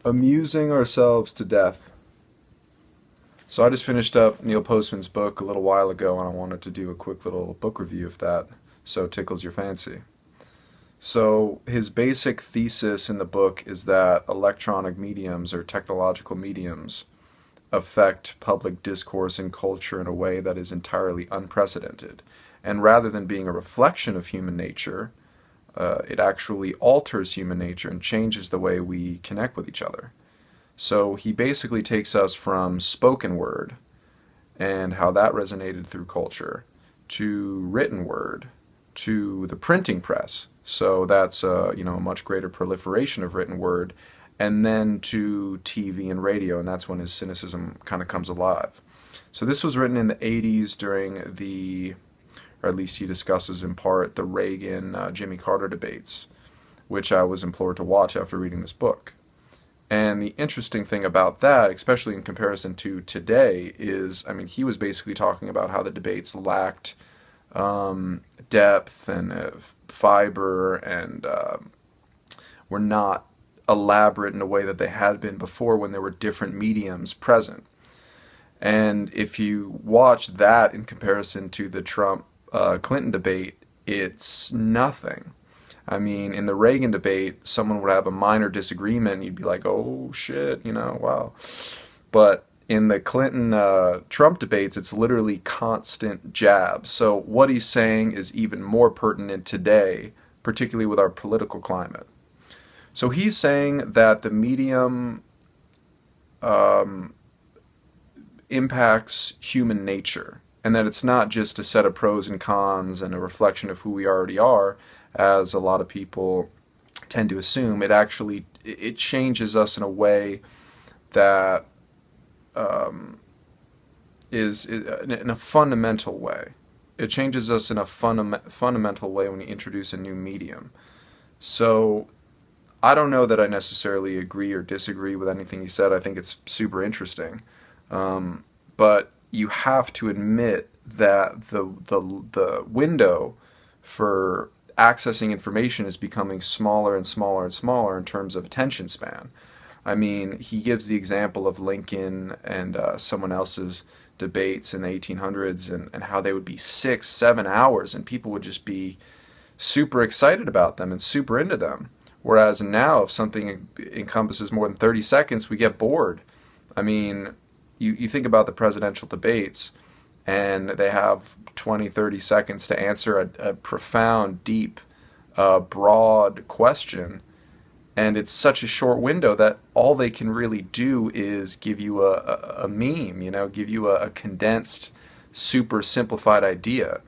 Amusing ourselves to death. So I just finished up Neil Postman's book a little while ago, and I wanted to do a quick little book review if that so tickles your fancy. So his basic thesis in the book is that electronic mediums or technological mediums affect public discourse and culture in a way that is entirely unprecedented. And rather than being a reflection of human nature, it actually alters human nature and changes the way we connect with each other. So he basically takes us from spoken word and how that resonated through culture to written word to the printing press. So that's a much greater proliferation of written word, and then to TV and radio, and that's when his cynicism kind of comes alive. So this was written in the 80s during or at least he discusses in part, the Reagan Jimmy Carter debates, which I was implored to watch after reading this book. And the interesting thing about that, especially in comparison to today, is, I mean, he was basically talking about how the debates lacked depth and fiber and were not elaborate in a way that they had been before when there were different mediums present. And if you watch that in comparison to the Trump-Clinton debate, it's nothing. I mean, in the Reagan debate, someone would have a minor disagreement, and you'd be like, oh shit, wow. But in the Clinton-Trump debates, it's literally constant jabs. So what he's saying is even more pertinent today, particularly with our political climate. So he's saying that the medium impacts human nature, and that it's not just a set of pros and cons and a reflection of who we already are, as a lot of people tend to assume. It changes us in a way that is in a fundamental way. It changes us in a fundamental way when you introduce a new medium. So I don't know that I necessarily agree or disagree with anything he said. I think it's super interesting. But you have to admit that the window for accessing information is becoming smaller and smaller and smaller in terms of attention span. I mean, he gives the example of Lincoln and someone else's debates in the 1800s and how they would be 6-7 hours, and people would just be super excited about them and super into them. Whereas now, if something encompasses more than 30 seconds, we get bored. I mean, you think about the presidential debates, and they have 20-30 seconds to answer a profound, deep, broad question, and it's such a short window that all they can really do is give you a meme, give you a condensed, super simplified idea.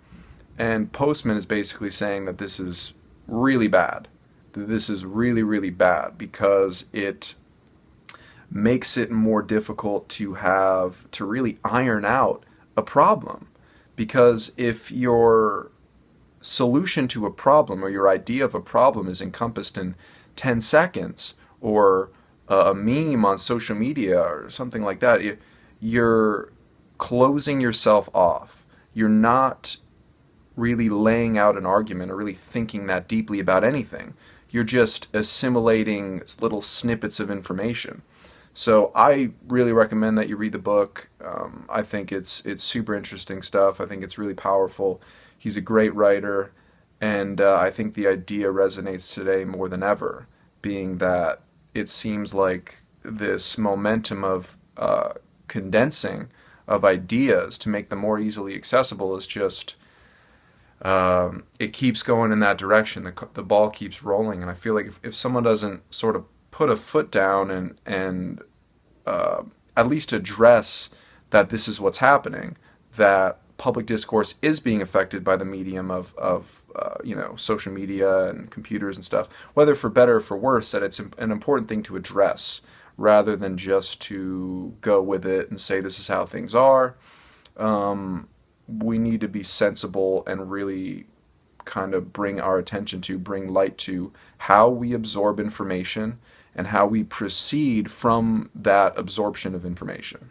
And Postman is basically saying that this is really bad. This is really, really bad because it makes it more difficult to really iron out a problem. Because if your solution to a problem or your idea of a problem is encompassed in 10 seconds or a meme on social media or something like that, you're closing yourself off. You're not really laying out an argument or really thinking that deeply about anything. You're just assimilating little snippets of information. So I really recommend that you read the book. I think it's super interesting stuff. I think it's really powerful. He's a great writer, and I think the idea resonates today more than ever, being that it seems like this momentum of condensing of ideas to make them more easily accessible is just, it keeps going in that direction. The ball keeps rolling, and I feel like if someone doesn't sort of put a foot down and at least address that this is what's happening, that public discourse is being affected by the medium of social media and computers and stuff, whether for better or for worse, that it's an important thing to address rather than just to go with it and say this is how things are. We need to be sensible and really kind of bring light to how we absorb information and how we proceed from that absorption of information.